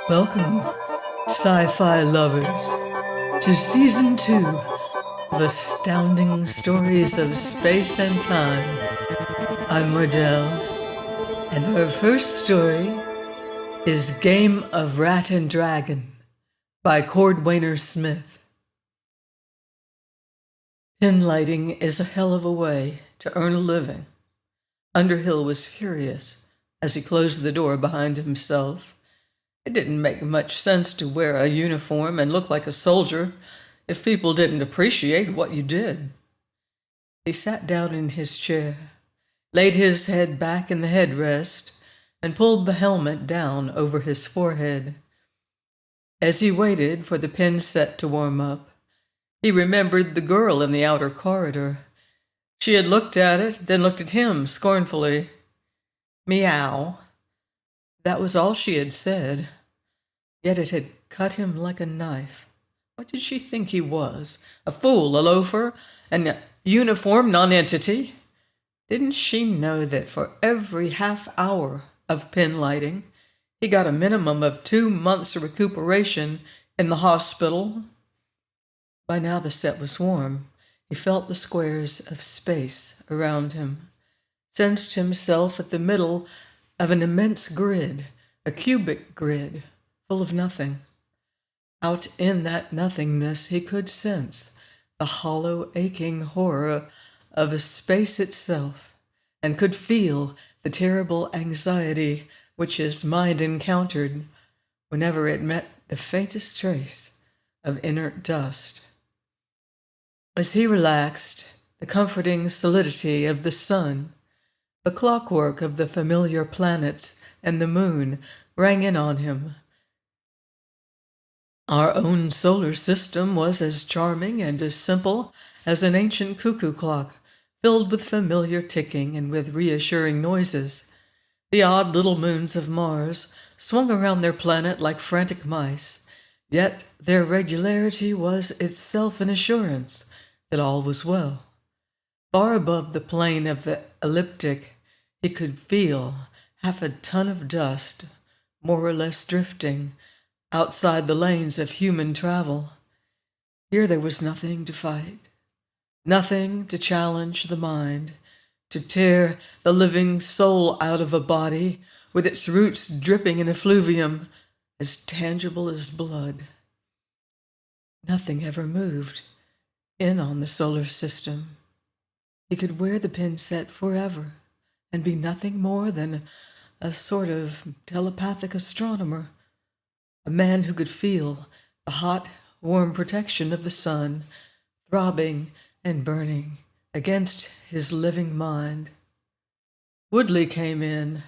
Welcome, sci-fi lovers, to Season 2 of Astounding Stories of Space and Time. I'm Mordell, and our first story is Game of Rat and Dragon by Cordwainer Smith. Pinlighting is a hell of a way to earn a living. Underhill was furious as he closed the door behind himself. It didn't make much sense to wear a uniform and look like a soldier if people didn't appreciate what you did. He sat down in his chair, laid his head back in the headrest, and pulled the helmet down over his forehead. As he waited for the pin set to warm up, he remembered the girl in the outer corridor. She had looked at it, then looked at him scornfully. Meow. That was all she had said, yet it had cut him like a knife. What did she think he was? A fool, a loafer, an uniform nonentity? Didn't she know that for every half hour of pinlighting, he got a minimum of 2 months' recuperation in the hospital? By now the set was warm. He felt the squares of space around him, sensed himself at the middle of an immense grid, a cubic grid, full of nothing. Out in that nothingness he could sense the hollow, aching horror of space itself, and could feel the terrible anxiety which his mind encountered whenever it met the faintest trace of inert dust. As he relaxed, the comforting solidity of the sun, the clockwork of the familiar planets and the moon rang in on him. Our own solar system was as charming and as simple as an ancient cuckoo clock, filled with familiar ticking and with reassuring noises. The odd little moons of Mars swung around their planet like frantic mice, yet their regularity was itself an assurance that all was well. Far above the plane of the ecliptic, he could feel half a ton of dust, more or less drifting, outside the lanes of human travel. Here there was nothing to fight, nothing to challenge the mind, to tear the living soul out of a body with its roots dripping in effluvium as tangible as blood. Nothing ever moved in on the solar system. He could wear the pin set forever and be nothing more than a sort of telepathic astronomer, a man who could feel the hot, warm protection of the sun throbbing and burning against his living mind. Woodley came in.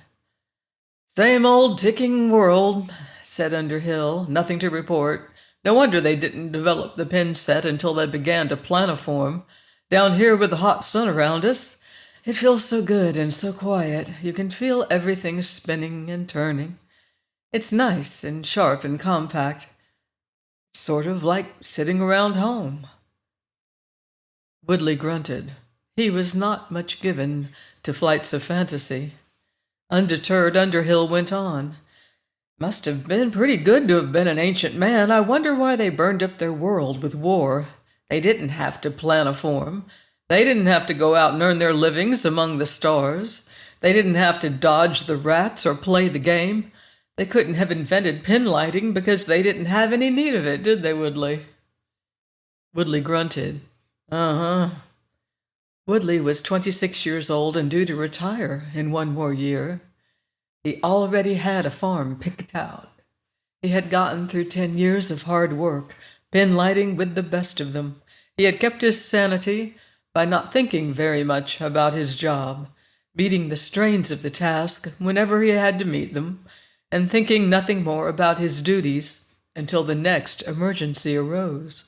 "Same old ticking world," said Underhill. "Nothing to report. No wonder they didn't develop the pin set until they began to planoform. Down here with the hot sun around us, it feels so good and so quiet. You can feel everything spinning and turning. It's nice and sharp and compact. Sort of like sitting around home." Woodley grunted. He was not much given to flights of fantasy. Undeterred, Underhill went on. "Must have been pretty good to have been an ancient man. I wonder why they burned up their world with war. They didn't have to planoform. They didn't have to go out and earn their livings among the stars. They didn't have to dodge the rats or play the game. They couldn't have invented pinlighting because they didn't have any need of it, did they, Woodley?" Woodley grunted. "Uh-huh." Woodley was 26 years old and due to retire in 1 more year. He already had a farm picked out. He had gotten through 10 years of hard work, pinlighting with the best of them. He had kept his sanity by not thinking very much about his job, meeting the strains of the task whenever he had to meet them, and thinking nothing more about his duties until the next emergency arose.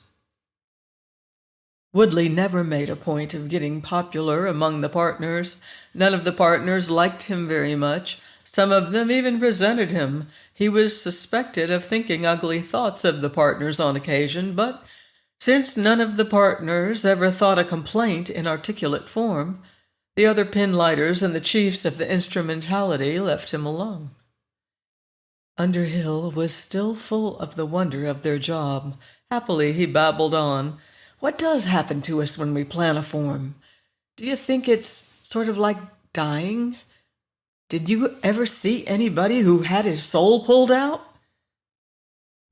Woodley never made a point of getting popular among the partners. None of the partners liked him very much. Some of them even resented him. He was suspected of thinking ugly thoughts of the partners on occasion, but since none of the partners ever thought a complaint in articulate form, the other pinlighters and the chiefs of the Instrumentality left him alone. Underhill was still full of the wonder of their job. Happily, he babbled on. What does happen to us when we planiform? Do you think it's sort of like dying? Did you ever see anybody who had his soul pulled out?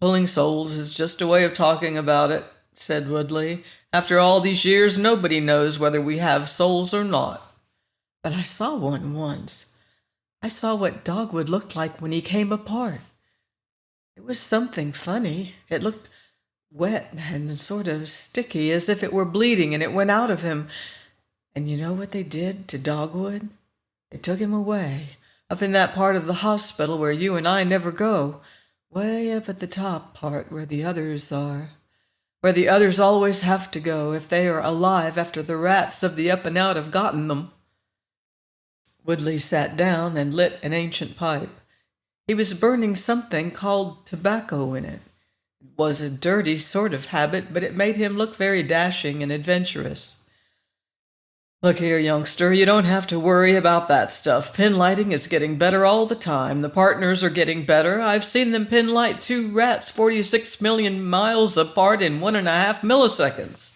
Pulling souls is just a way of talking about it, said Woodley. After all these years, nobody knows whether we have souls or not. But I saw one once. I saw what Dogwood looked like when he came apart. It was something funny. It looked wet and sort of sticky, as if it were bleeding, and it went out of him. And you know what they did to Dogwood? They took him away, up in that part of the hospital where you and I never go, way up at the top part where the others are, where the others always have to go if they are alive after the rats of the up and out have gotten them. Woodley sat down and lit an ancient pipe. He was burning something called tobacco in it. It was a dirty sort of habit, but it made him look very dashing and adventurous. Look here, youngster, you don't have to worry about that stuff. Pinlighting is getting better all the time. The partners are getting better. I've seen them pinlight 2 rats 46 million miles apart in 1.5 milliseconds.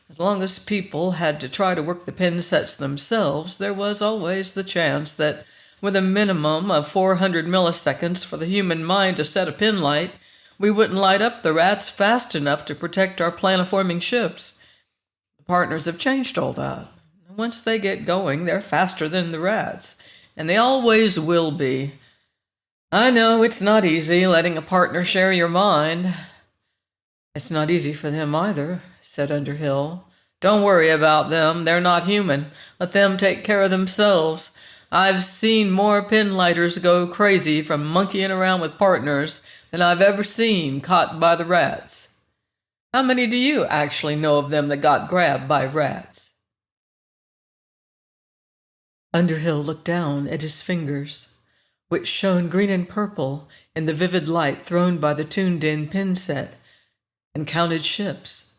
As long as people had to try to work the pin sets themselves, there was always the chance that with a minimum of 400 milliseconds for the human mind to set a pin light, we wouldn't light up the rats fast enough to protect our planiforming ships. The partners have changed all that. Once they get going, they're faster than the rats, and they always will be. I know it's not easy letting a partner share your mind. It's not easy for them either, said Underhill. Don't worry about them. They're not human. Let them take care of themselves. I've seen more pinlighters go crazy from monkeying around with partners than I've ever seen caught by the rats. How many do you actually know of them that got grabbed by rats? Underhill looked down at his fingers, which shone green and purple in the vivid light thrown by the tuned-in pin set, and counted ships.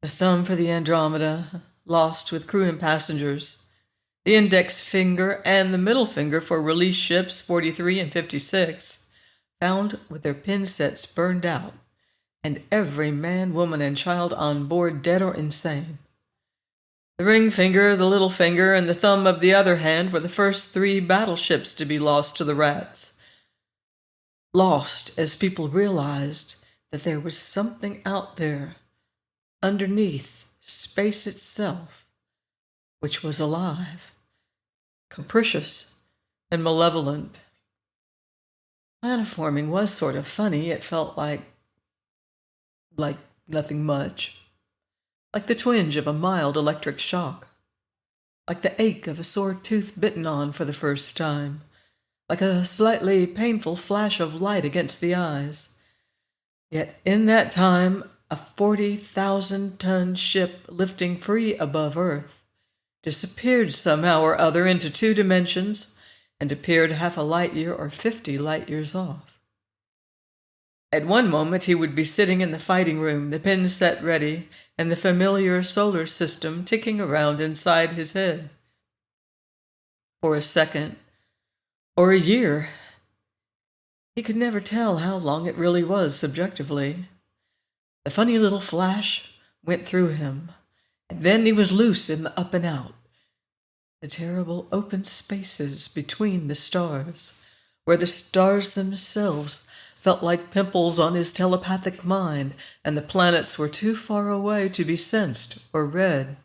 The thumb for the Andromeda, lost with crew and passengers. The index finger and the middle finger for release ships 43 and 56, found with their pin sets burned out, and every man, woman, and child on board dead or insane. The ring finger, the little finger, and the thumb of the other hand were the first 3 battleships to be lost to the rats. Lost as people realized that there was something out there, underneath space itself, which was alive, capricious, and malevolent. Planiforming was sort of funny. It felt like nothing much. Like the twinge of a mild electric shock. Like the ache of a sore tooth bitten on for the first time. Like a slightly painful flash of light against the eyes. Yet in that time, a 40,000-ton ship lifting free above Earth disappeared somehow or other into 2 dimensions and appeared half a light year or 50 light years off. At one moment he would be sitting in the fighting room, the pin set ready, and the familiar solar system ticking around inside his head. For a second, or a year, he could never tell how long it really was subjectively. The funny little flash went through him, and then he was loose in the up and out. The terrible open spaces between the stars, where the stars themselves felt like pimples on his telepathic mind, and the planets were too far away to be sensed or read.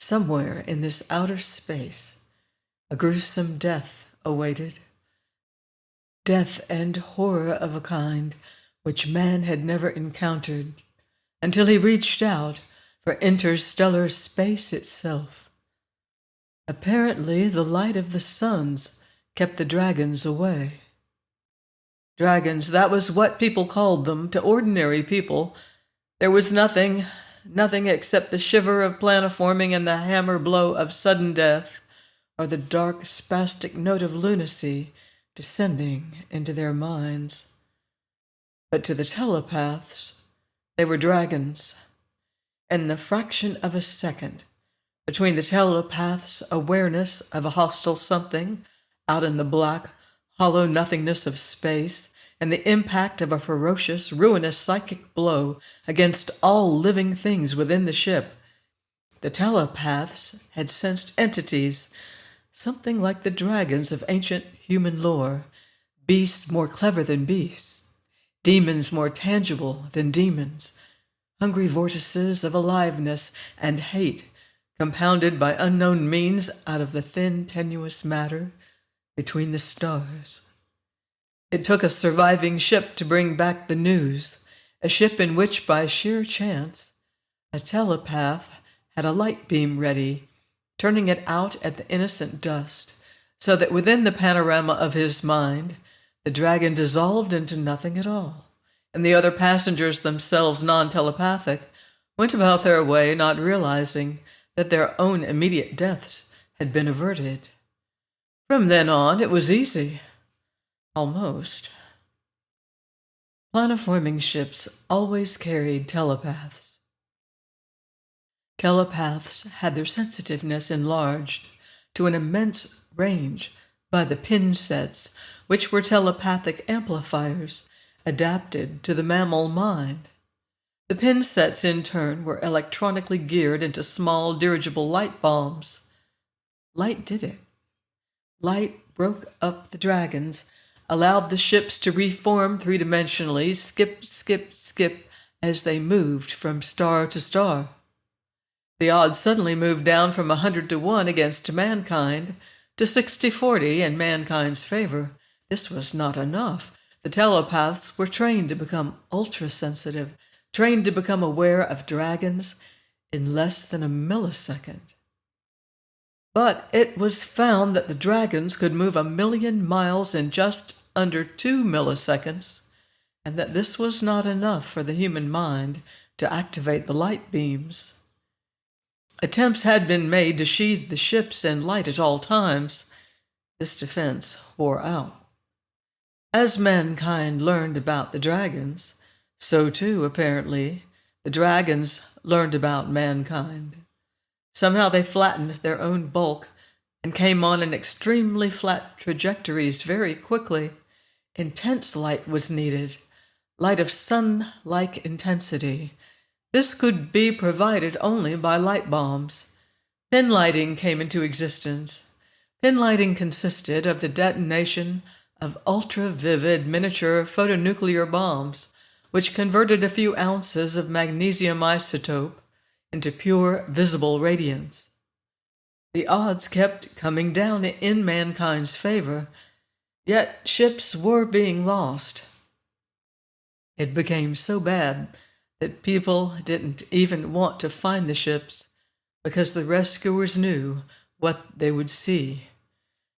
Somewhere in this outer space, a gruesome death awaited. Death and horror of a kind which man had never encountered until he reached out for interstellar space itself. Apparently, the light of the suns kept the dragons away. Dragons, that was what people called them. To ordinary people, there was nothing except the shiver of planiforming and the hammer blow of sudden death, or the dark, spastic note of lunacy descending into their minds. But to the telepaths, they were dragons. In the fraction of a second, between the telepath's awareness of a hostile something out in the black, hollow nothingness of space, and the impact of a ferocious, ruinous psychic blow against all living things within the ship. The telepaths had sensed entities, something like the dragons of ancient human lore, beasts more clever than beasts, demons more tangible than demons, hungry vortices of aliveness and hate, compounded by unknown means out of the thin, tenuous matter between the stars. It took a surviving ship to bring back the news, a ship in which, by sheer chance, a telepath had a light beam ready, turning it out at the innocent dust, so that within the panorama of his mind, the dragon dissolved into nothing at all, and the other passengers, themselves non-telepathic, went about their way not realizing that their own immediate deaths had been averted. From then on, it was easy. Almost. Planoforming ships always carried telepaths. Telepaths had their sensitiveness enlarged to an immense range by the pin sets, which were telepathic amplifiers adapted to the mammal mind. The pin sets, in turn, were electronically geared into small dirigible light bombs. Light did it. Light broke up the dragons, allowed the ships to reform three-dimensionally, skip, as they moved from star to star. The odds suddenly moved down from 100-1 against mankind to 60-40 in mankind's favor. This was not enough. The telepaths were trained to become ultra-sensitive, trained to become aware of dragons in less than a millisecond. But it was found that the dragons could move 1,000,000 miles in just under 2 milliseconds, and that this was not enough for the human mind to activate the light beams. Attempts had been made to sheathe the ships in light at all times. This defense wore out. As mankind learned about the dragons, so too, apparently, the dragons learned about mankind. Somehow they flattened their own bulk and came on in extremely flat trajectories very quickly. Intense light was needed, light of sun-like intensity. This could be provided only by light bombs. Pinlighting came into existence. Pinlighting consisted of the detonation of ultra-vivid miniature photonuclear bombs, which converted a few ounces of magnesium isotope into pure visible radiance. The odds kept coming down in mankind's favor, yet ships were being lost. It became so bad that people didn't even want to find the ships because the rescuers knew what they would see.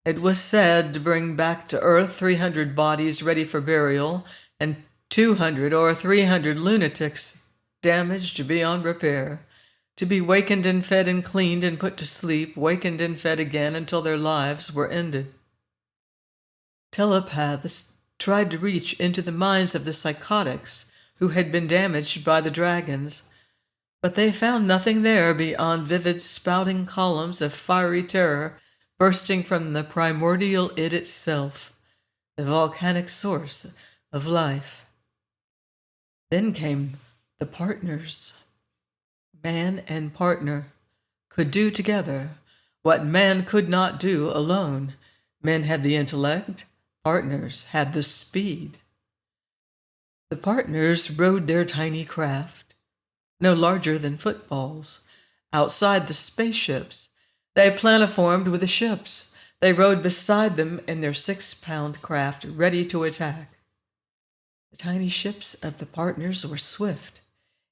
It was sad to bring back to Earth 300 bodies ready for burial and 200 or 300 lunatics damaged beyond repair, to be wakened and fed and cleaned and put to sleep, wakened and fed again until their lives were ended. Telepaths tried to reach into the minds of the psychotics who had been damaged by the dragons, but they found nothing there beyond vivid spouting columns of fiery terror bursting from the primordial id itself, the volcanic source of life. Then came the partners. Man and partner could do together what man could not do alone. Men had the intellect, partners had the speed. The partners rowed their tiny craft, no larger than footballs, outside the spaceships. They planoformed with the ships. They rode beside them in their 6-pound craft, ready to attack. The tiny ships of the partners were swift.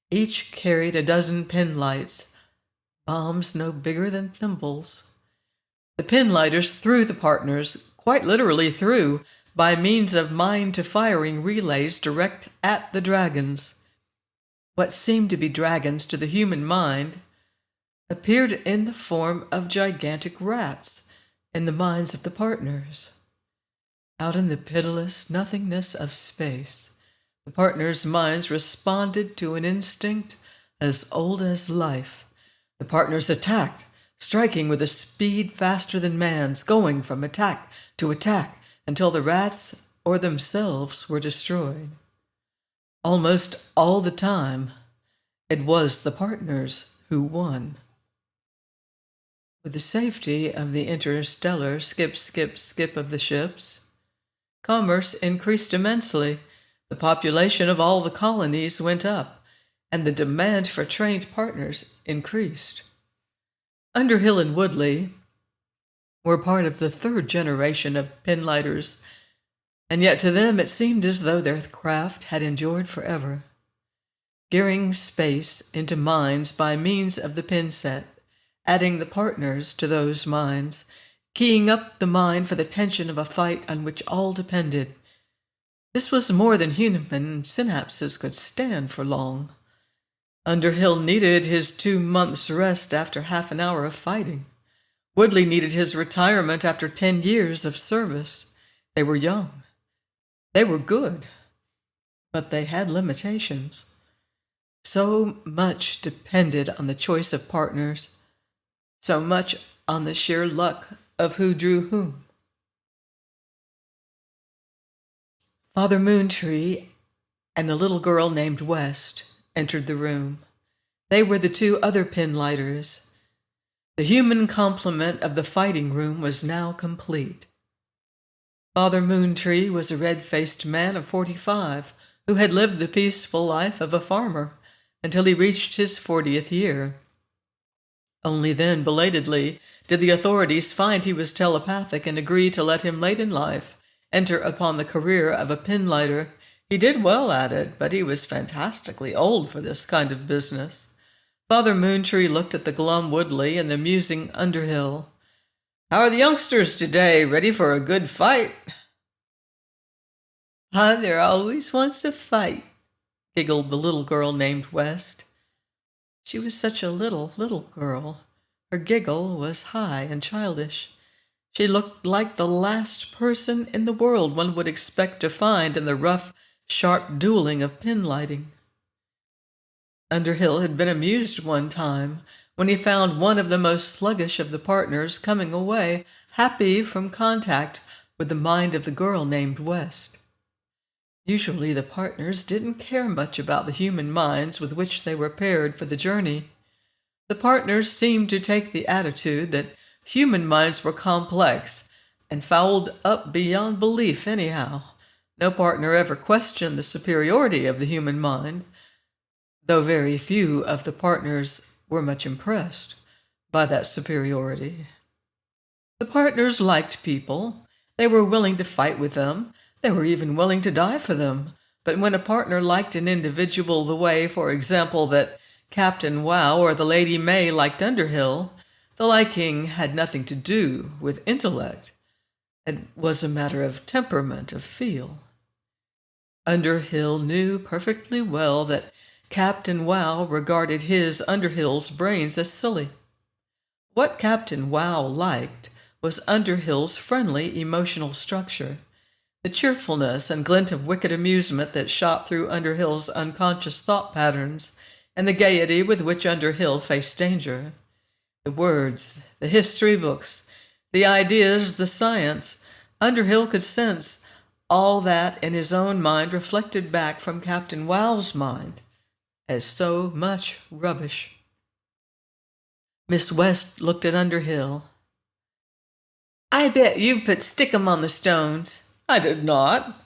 Each carried a dozen pinlights, bombs no bigger than thimbles. The pinlighters threw the partners, quite literally threw, by means of mine-to-firing relays direct at the dragons. What seemed to be dragons to the human mind appeared in the form of gigantic rats in the minds of the partners. Out in the pitiless nothingness of space, the partners' minds responded to an instinct as old as life. The partners attacked, striking with a speed faster than man's, going from attack to attack, until the rats or themselves were destroyed. Almost all the time, it was the partners who won. With the safety of the interstellar skip of the ships, commerce increased immensely, the population of all the colonies went up, and the demand for trained partners increased. Underhill and Woodley were part of the third generation of pinlighters, and yet to them it seemed as though their craft had endured forever. Gearing space into mines by means of the pin set, adding the partners to those mines, keying up the mine for the tension of a fight on which all depended. This was more than human synapses could stand for long. Underhill needed his 2 months' rest after half an hour of fighting. Woodley needed his retirement after 10 years of service. They were young. They were good. But they had limitations. So much depended on the choice of partners, so much on the sheer luck of who drew whom. Father Moontree and the little girl named West entered the room. They were the 2 other pinlighters. The human complement of the fighting room was now complete. Father Moontree was a red-faced man of 45 who had lived the peaceful life of a farmer until he reached his 40th year. Only then, belatedly, did the authorities find he was telepathic and agree to let him late in life enter upon the career of a pinlighter. He did well at it, but he was fantastically old for this kind of business. Father Moontree looked at the glum Woodley and the musing Underhill. "How are the youngsters today? Ready for a good fight?" "Father always wants a fight," giggled the little girl named West. She was such a little girl. Her giggle was high and childish. She looked like the last person in the world one would expect to find in the rough, sharp dueling of pinlighting. Underhill had been amused one time when he found one of the most sluggish of the partners coming away, happy from contact with the mind of the girl named West. Usually the partners didn't care much about the human minds with which they were paired for the journey. The partners seemed to take the attitude that human minds were complex and fouled up beyond belief anyhow. No partner ever questioned the superiority of the human mind, though very few of the partners were much impressed by that superiority. The partners liked people. They were willing to fight with them. They were even willing to die for them. But when a partner liked an individual the way, for example, that Captain Wow or the Lady May liked Underhill, the liking had nothing to do with intellect. It was a matter of temperament, of feel. Underhill knew perfectly well that Captain Wow regarded his, Underhill's, brains as silly. What Captain Wow liked was Underhill's friendly emotional structure, the cheerfulness and glint of wicked amusement that shot through Underhill's unconscious thought patterns, and the gaiety with which Underhill faced danger. The words, the history books, the ideas, the science, Underhill could sense all that in his own mind reflected back from Captain Wow's mind as so much rubbish. Miss West looked at Underhill. "I bet you've put stickum on the stones." "I did not."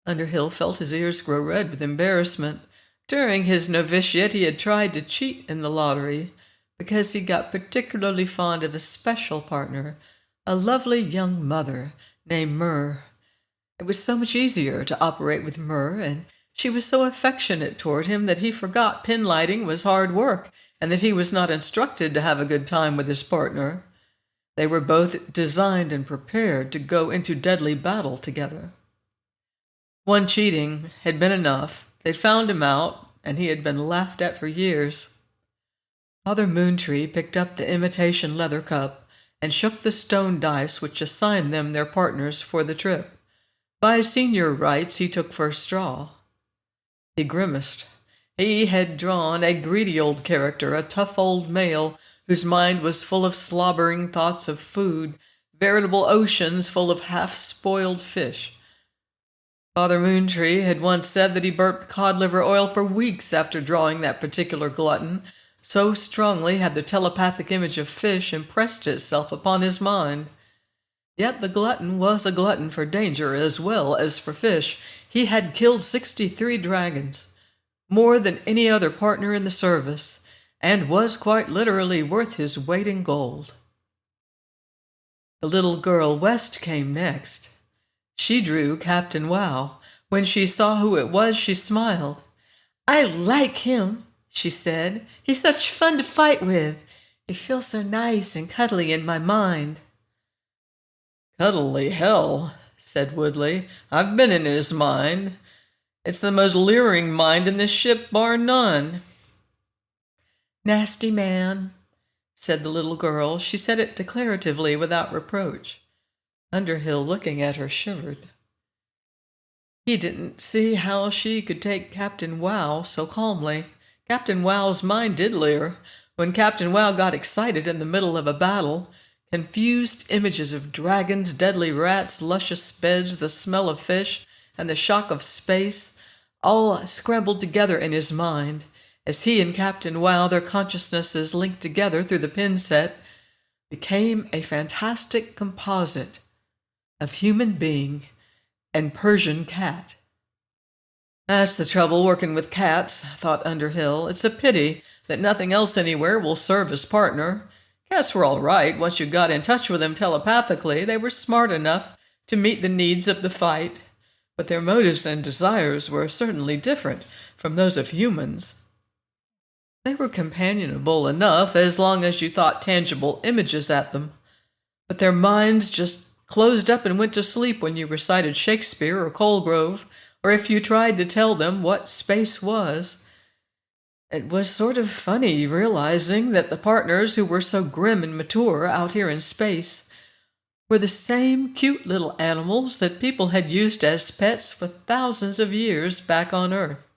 Underhill felt his ears grow red with embarrassment. During his novitiate, he had tried to cheat in the lottery because he got particularly fond of a special partner, a lovely young mother named Myrrh. It was so much easier to operate with Myrrh, and she was so affectionate toward him that he forgot pinlighting was hard work and that he was not instructed to have a good time with his partner. They were both designed and prepared to go into deadly battle together. One cheating had been enough. They'd found him out, and he had been laughed at for years. Father Moontree picked up the imitation leather cup and shook the stone dice which assigned them their partners for the trip. By senior rights, he took first straw. He grimaced. He had drawn a greedy old character, a tough old male whose mind was full of slobbering thoughts of food, veritable oceans full of half-spoiled fish. Father Moontree had once said that he burped cod liver oil for weeks after drawing that particular glutton, so strongly had the telepathic image of fish impressed itself upon his mind. Yet the glutton was a glutton for danger as well as for fish. He had killed 63 dragons, more than any other partner in the service, and was quite literally worth his weight in gold. The little girl West came next. She drew Captain Wow. When she saw who it was, she smiled. "I like him," she said. "He's such fun to fight with. He feels so nice and cuddly in my mind." "Cuddly hell," said Woodley. "I've been in his mind. It's the most leering mind in this ship, bar none." "Nasty man," said the little girl. She said it declaratively, without reproach. Underhill, looking at her, shivered. He didn't see how she could take Captain Wow so calmly. Captain Wow's mind did leer. When Captain Wow got excited in the middle of a battle, confused images of dragons, deadly rats, luscious beds, the smell of fish, and the shock of space all scrambled together in his mind as he and Captain Wow, their consciousnesses linked together through the pin set, became a fantastic composite of human being and Persian cat. "That's the trouble working with cats," thought Underhill. "It's a pity that nothing else anywhere will serve as partner. Cats were all right once you got in touch with them telepathically. They were smart enough to meet the needs of the fight, but their motives and desires were certainly different from those of humans. They were companionable enough as long as you thought tangible images at them, but their minds just closed up and went to sleep when you recited Shakespeare or Colgrove, or if you tried to tell them what space was. It was sort of funny realizing that the partners who were so grim and mature out here in space were the same cute little animals that people had used as pets for thousands of years back on Earth.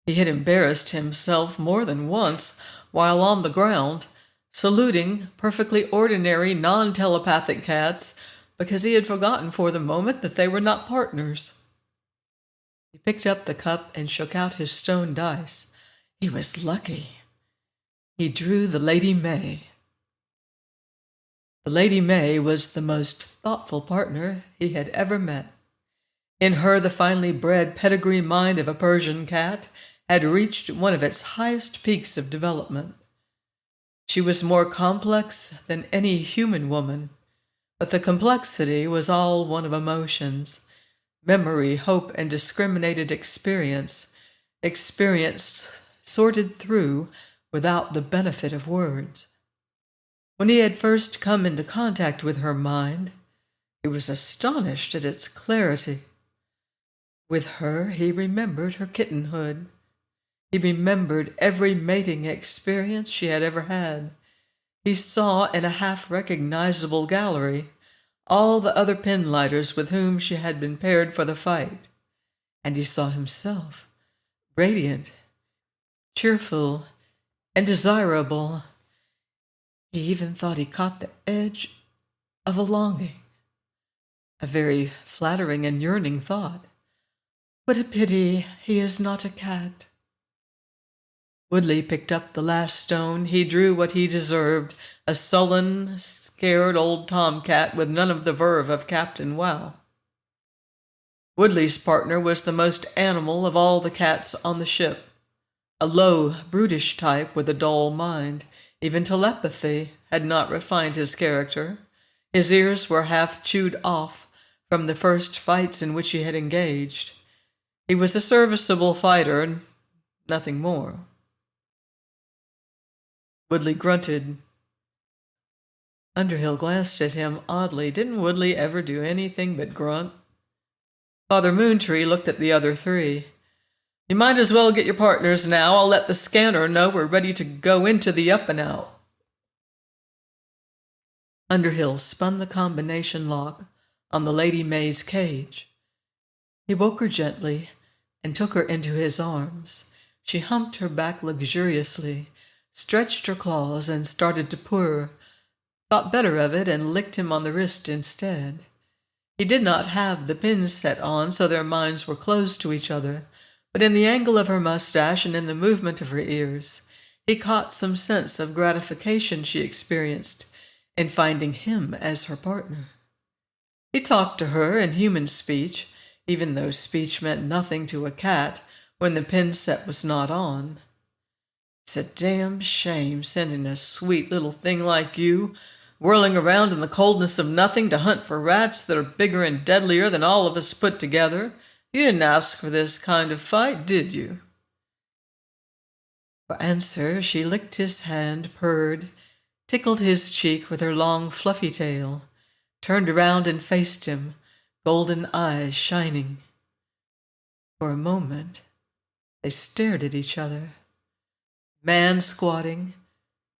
He had embarrassed himself more than once while on the ground, saluting perfectly ordinary non-telepathic cats because he had forgotten for the moment that they were not partners. He picked up the cup and shook out his stone dice. He was lucky. He drew the Lady May. The Lady May was the most thoughtful partner he had ever met. In her, the finely bred pedigree mind of a Persian cat had reached one of its highest peaks of development. She was more complex than any human woman, but the complexity was all one of emotions, memory, hope, and discriminated experience sorted through without the benefit of words. When he had first come into contact with her mind, he was astonished at its clarity. With her, he remembered her kittenhood. He remembered every mating experience she had ever had. He saw in a half-recognizable gallery all the other pinlighters with whom she had been paired for the fight, and he saw himself, radiant, cheerful, and desirable. He even thought he caught the edge of a longing, a very flattering and yearning thought. What a pity he is not a cat. Woodley picked up the last stone. He drew what he deserved, a sullen, scared old tomcat with none of the verve of Captain Wow. Woodley's partner was the most animal of all the cats on the ship, a low, brutish type with a dull mind. Even telepathy had not refined his character. His ears were half chewed off from the first fights in which he had engaged. He was a serviceable fighter, and nothing more. Woodley grunted. Underhill glanced at him oddly. Didn't Woodley ever do anything but grunt? Father Moontree looked at the other three. "You might as well get your partners now. I'll let the scanner know we're ready to go into the up and out." Underhill spun the combination lock on the Lady May's cage. He woke her gently and took her into his arms. She humped her back luxuriously, stretched her claws, and started to purr, thought better of it and licked him on the wrist instead. He did not have the pins set on, so their minds were closed to each other, but in the angle of her mustache and in the movement of her ears, he caught some sense of gratification she experienced in finding him as her partner. He talked to her in human speech, even though speech meant nothing to a cat when the pin set was not on. It's a damn shame sending a sweet little thing like you whirling around in the coldness of nothing to hunt for rats that are bigger and deadlier than all of us put together. You didn't ask for this kind of fight, did you? For answer, she licked his hand, purred, tickled his cheek with her long, fluffy tail, turned around and faced him, golden eyes shining. For a moment, they stared at each other. Man squatting,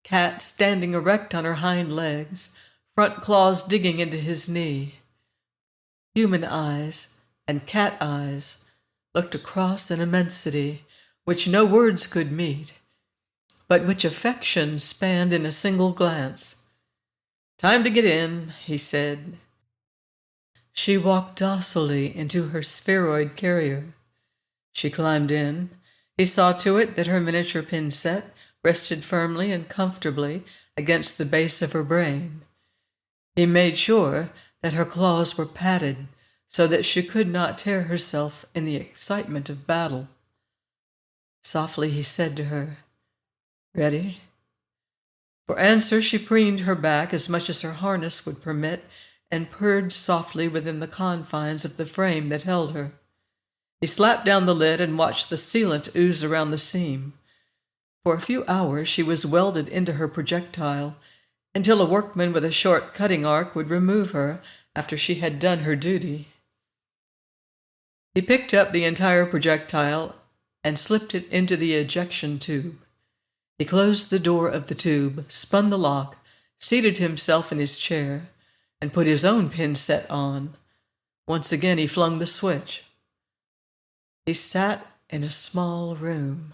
cat standing erect on her hind legs, front claws digging into his knee. Human eyes and cat eyes looked across an immensity which no words could meet, but which affection spanned in a single glance. "Time to get in," he said. She walked docilely into her spheroid carrier. She climbed in. He saw to it that her miniature pin set rested firmly and comfortably against the base of her brain. He made sure that her claws were padded so that she could not tear herself in the excitement of battle. Softly he said to her, "Ready?" For answer, she preened her back as much as her harness would permit and purred softly within the confines of the frame that held her. He slapped down the lid and watched the sealant ooze around the seam. For a few hours she was welded into her projectile, until a workman with a short cutting arc would remove her after she had done her duty. He picked up the entire projectile and slipped it into the ejection tube. He closed the door of the tube, spun the lock, seated himself in his chair, and put his own pin set on. Once again he flung the switch. He sat in a small room.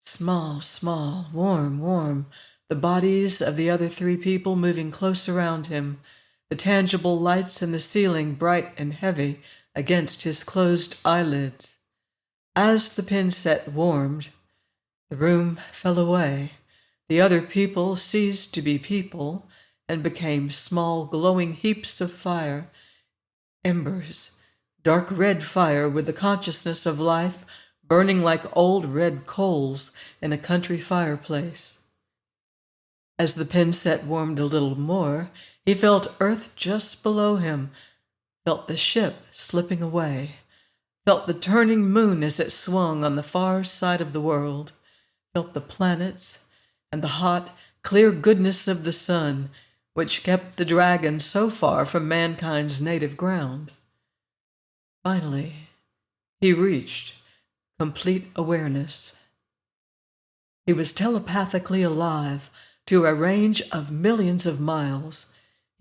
Small, warm, the bodies of the other 3 people moving close around him, the tangible lights in the ceiling bright and heavy against his closed eyelids. As the pin set warmed, the room fell away. The other people ceased to be people and became small glowing heaps of fire, embers, dark red fire with the consciousness of life burning like old red coals in a country fireplace. As the pin set warmed a little more, he felt earth just below him, felt the ship slipping away, felt the turning moon as it swung on the far side of the world, felt the planets and the hot, clear goodness of the sun, which kept the dragon so far from mankind's native ground. Finally, he reached complete awareness. He was telepathically alive to a range of millions of miles.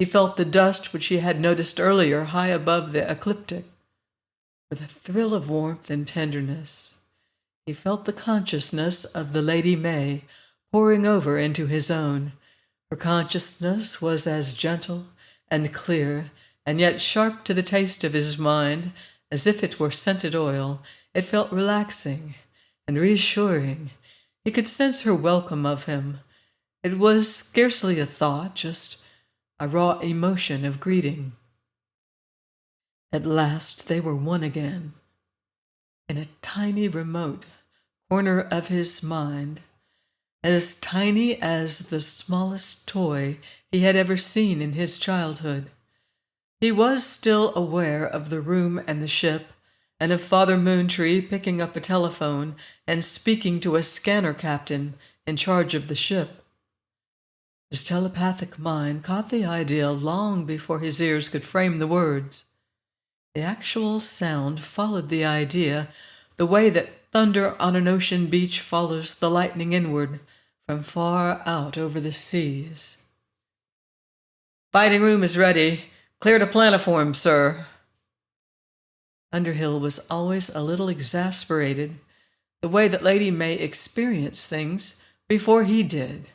He felt the dust which he had noticed earlier high above the ecliptic. With a thrill of warmth and tenderness, he felt the consciousness of the Lady May pouring over into his own. Her consciousness was as gentle and clear, and yet sharp to the taste of his mind, as if it were scented oil. It felt relaxing and reassuring. He could sense her welcome of him. It was scarcely a thought, just a raw emotion of greeting. At last they were one again. In a tiny, remote corner of his mind, as tiny as the smallest toy he had ever seen in his childhood. He was still aware of the room and the ship, and of Father Moontree picking up a telephone and speaking to a scanner captain in charge of the ship. His telepathic mind caught the idea long before his ears could frame the words. The actual sound followed the idea the way that thunder on an ocean beach follows the lightning inward from far out over the seas. "Fighting room is ready. Clear to planoform, sir." Underhill was always a little exasperated the way that Lady May experienced things before he did.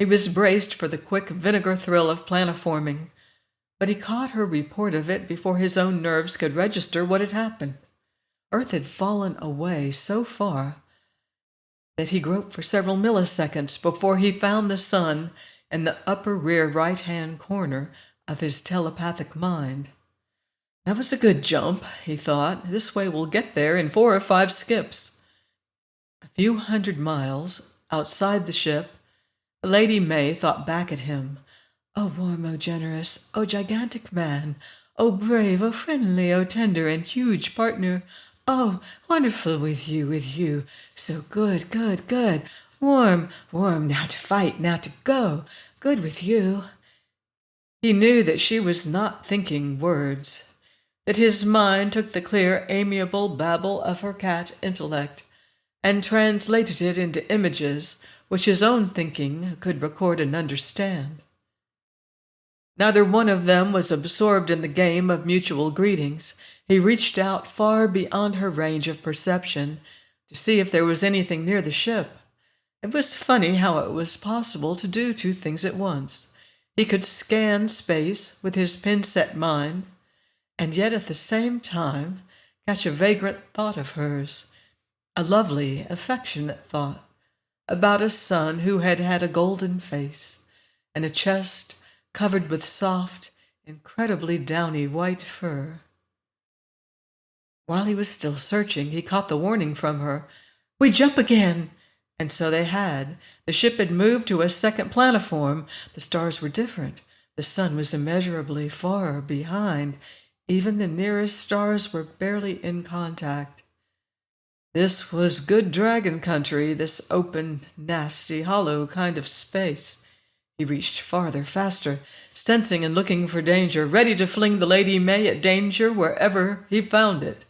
He was braced for the quick vinegar thrill of planoforming, but he caught her report of it before his own nerves could register what had happened. Earth had fallen away so far that he groped for several milliseconds before he found the sun in the upper rear right-hand corner of his telepathic mind. That was a good jump, he thought. This way we'll get there in 4 or 5 skips. A few hundred miles outside the ship, Lady May thought back at him. Oh, warm, oh, generous, oh, gigantic man, oh, brave, oh, friendly, oh, tender and huge partner. Oh, wonderful with you, so good, good, good, warm, warm, now to fight, now to go, good with you. He knew that she was not thinking words, that his mind took the clear, amiable babble of her cat intellect and translated it into images which his own thinking could record and understand. Neither one of them was absorbed in the game of mutual greetings. He reached out far beyond her range of perception to see if there was anything near the ship. It was funny how it was possible to do 2 things at once. He could scan space with his pin-set mind, and yet at the same time catch a vagrant thought of hers, a lovely, affectionate thought, about a son who had had a golden face and a chest covered with soft, incredibly downy white fur. While he was still searching, he caught the warning from her. "We jump again!" And so they had. The ship had moved to a second planoform. The stars were different. The sun was immeasurably far behind. Even the nearest stars were barely in contact. This was good dragon country, this open, nasty, hollow kind of space. He reached farther, faster, sensing and looking for danger, ready to fling the Lady May at danger wherever he found it.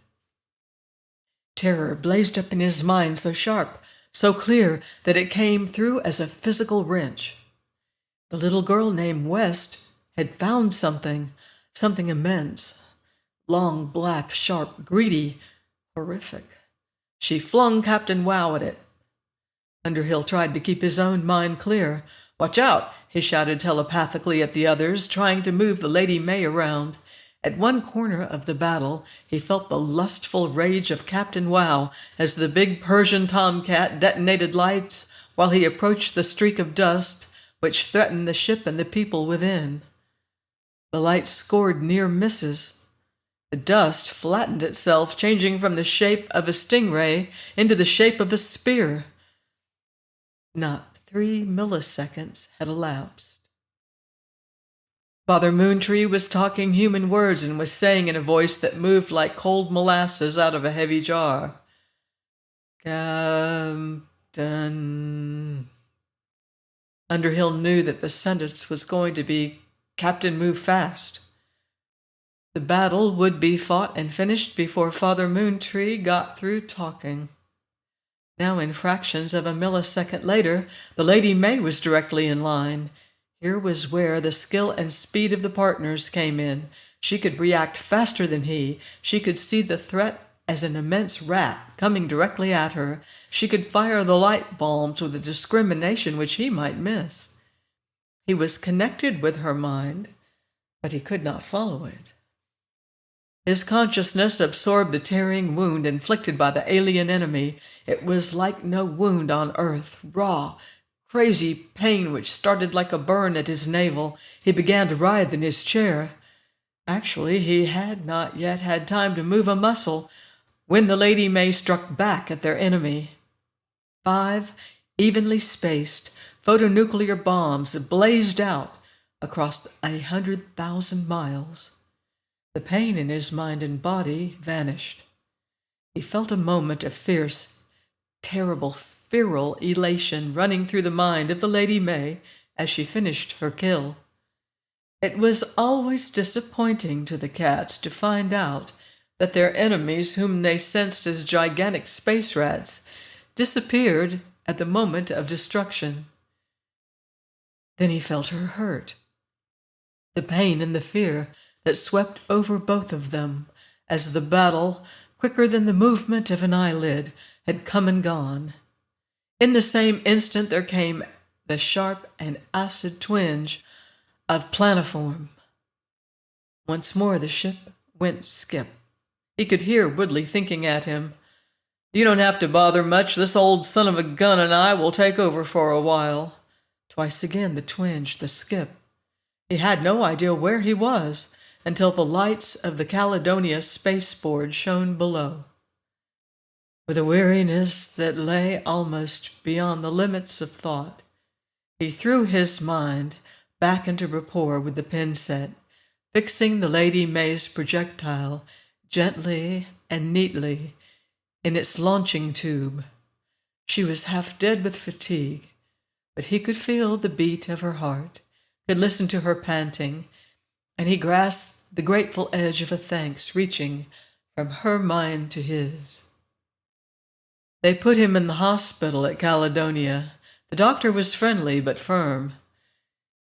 Terror blazed up in his mind so sharp, so clear, that it came through as a physical wrench. The little girl named West had found something immense, long, black, sharp, greedy, horrific. She flung Captain Wow at it. Underhill tried to keep his own mind clear. "Watch out!" he shouted telepathically at the others, trying to move the Lady May around. At one corner of the battle, he felt the lustful rage of Captain Wow as the big Persian tomcat detonated lights while he approached the streak of dust which threatened the ship and the people within. The lights scored near misses. The dust flattened itself, changing from the shape of a stingray into the shape of a spear. Not 3 milliseconds had elapsed. Father Moontree was talking human words and was saying in a voice that moved like cold molasses out of a heavy jar, "Captain." Underhill knew that the sentence was going to be, "Captain, move fast." The battle would be fought and finished before Father Moontree got through talking. Now, in fractions of a millisecond later, the Lady May was directly in line. Here was where the skill and speed of the partners came in. She could react faster than he. She could see the threat as an immense rat coming directly at her. She could fire the light bulbs with a discrimination which he might miss. He was connected with her mind, but he could not follow it. His consciousness absorbed the tearing wound inflicted by the alien enemy. It was like no wound on earth, raw, crazy pain which started like a burn at his navel. He began to writhe in his chair. Actually, he had not yet had time to move a muscle when the Lady May struck back at their enemy. 5 evenly spaced photonuclear bombs blazed out across 100,000 miles. The pain in his mind and body vanished. He felt a moment of fierce, terrible, feral elation running through the mind of the Lady May as she finished her kill. It was always disappointing to the cats to find out that their enemies, whom they sensed as gigantic space rats, disappeared at the moment of destruction. Then he felt her hurt, the pain and the fear that swept over both of them as the battle, quicker than the movement of an eyelid, had come and gone. In the same instant there came the sharp and acid twinge of planoform. Once more the ship went skip. He could hear Woodley thinking at him, "You don't have to bother much. This old son of a gun and I will take over for a while." Twice again the twinge, the skip. He had no idea where he was until the lights of the Caledonia spaceport shone below. With a weariness that lay almost beyond the limits of thought, he threw his mind back into rapport with the pin set, fixing the Lady May's projectile gently and neatly in its launching tube. She was half dead with fatigue, but he could feel the beat of her heart, could listen to her panting, and he grasped the grateful edge of a thanks reaching from her mind to his. They put him in the hospital at Caledonia. The doctor was friendly but firm.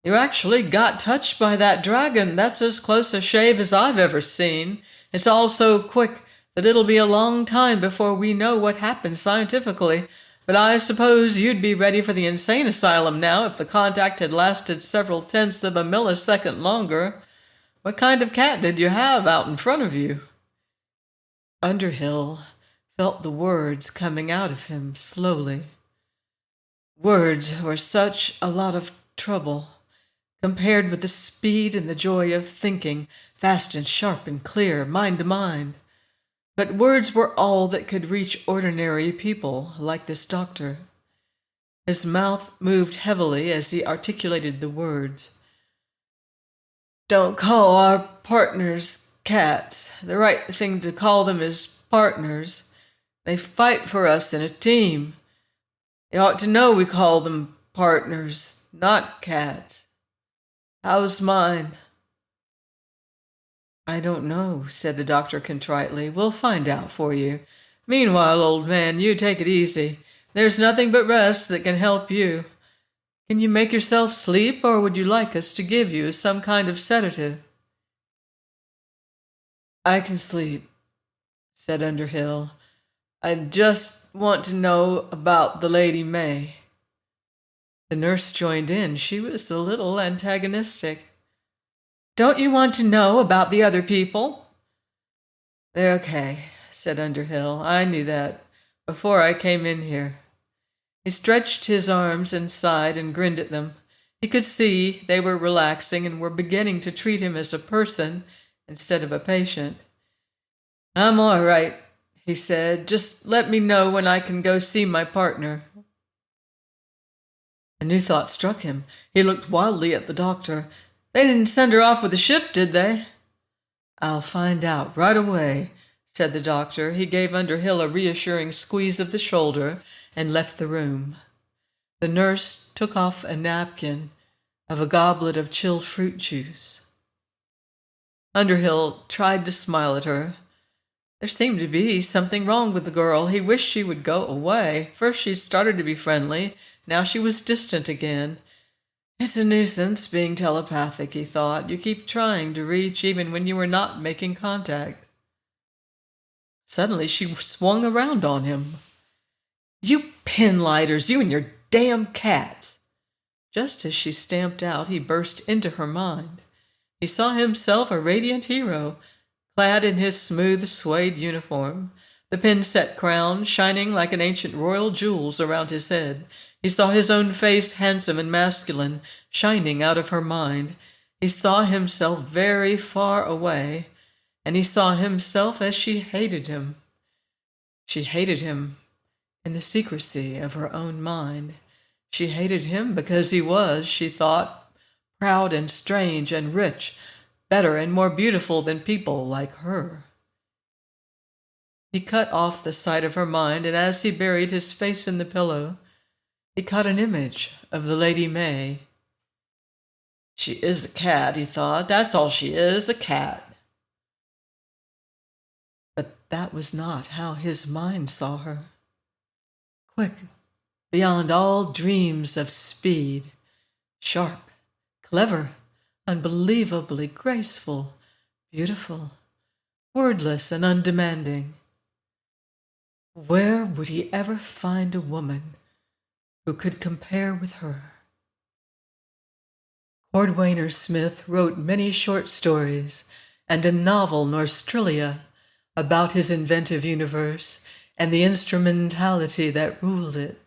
"You actually got touched by that dragon. That's as close a shave as I've ever seen. It's all so quick that it'll be a long time before we know what happened scientifically. But I suppose you'd be ready for the insane asylum now if the contact had lasted several tenths of a millisecond longer. What kind of cat did you have out in front of you?" Underhill felt the words coming out of him slowly. Words were such a lot of trouble, compared with the speed and the joy of thinking, fast and sharp and clear, mind to mind. But words were all that could reach ordinary people like this doctor. His mouth moved heavily as he articulated the words. "Don't call our partners cats. The right thing to call them is partners. They fight for us in a team. You ought to know we call them partners, not cats. How's mine?" "I don't know," said the doctor contritely. "We'll find out for you. Meanwhile, old man, you take it easy. There's nothing but rest that can help you. Can you make yourself sleep, or would you like us to give you some kind of sedative?" "I can sleep," said Underhill. "I just want to know about the Lady May." The nurse joined in. She was a little antagonistic. "Don't you want to know about the other people?" "They're okay," said Underhill. "I knew that before I came in here." He stretched his arms and sighed and grinned at them. He could see they were relaxing and were beginning to treat him as a person instead of a patient. "I'm all right," he said. "Just let me know when I can go see my partner." A new thought struck him. He looked wildly at the doctor. "They didn't send her off with the ship, did they?" "I'll find out right away," said the doctor. He gave Underhill a reassuring squeeze of the shoulder and left the room. The nurse took off a napkin of a goblet of chilled fruit juice. Underhill tried to smile at her. There seemed to be something wrong with the girl. He wished she would go away. First she started to be friendly. Now she was distant again. "It's a nuisance being telepathic," he thought. "You keep trying to reach even when you are not making contact." Suddenly she swung around on him. "You pinlighters, you and your damn cats!" Just as she stamped out, he burst into her mind. He saw himself a radiant hero, clad in his smooth suede uniform, the pin-set crown shining like an ancient royal jewels around his head. He saw his own face, handsome and masculine, shining out of her mind. He saw himself very far away, and he saw himself as she hated him. She hated him in the secrecy of her own mind. She hated him because he was, she thought, proud and strange and rich, better and more beautiful than people like her. He cut off the sight of her mind, and as he buried his face in the pillow, he caught an image of the Lady May. She is a cat, he thought. That's all she is, a cat. But that was not how his mind saw her. Quick, beyond all dreams of speed, sharp, clever, unbelievably graceful, beautiful, wordless and undemanding. Where would he ever find a woman who could compare with her? Cordwainer Smith wrote many short stories and a novel, Norstrilia, about his inventive universe and the instrumentality that ruled it.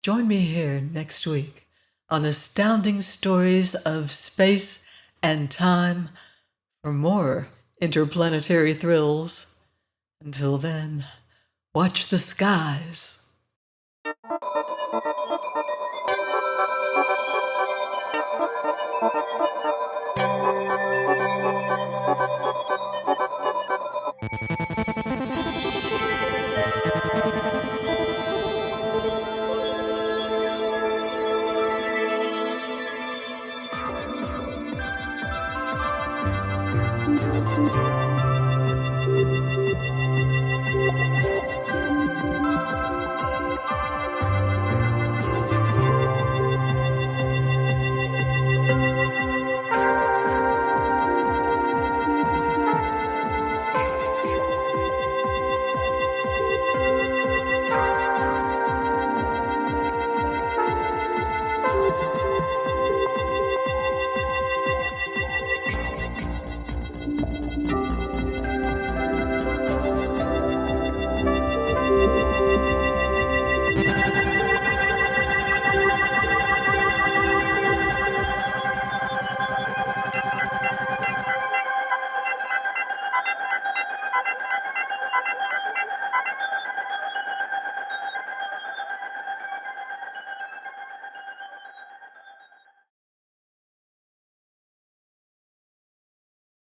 Join me here next week on Astounding Stories of Space and Time for more interplanetary thrills. Until then, watch the skies.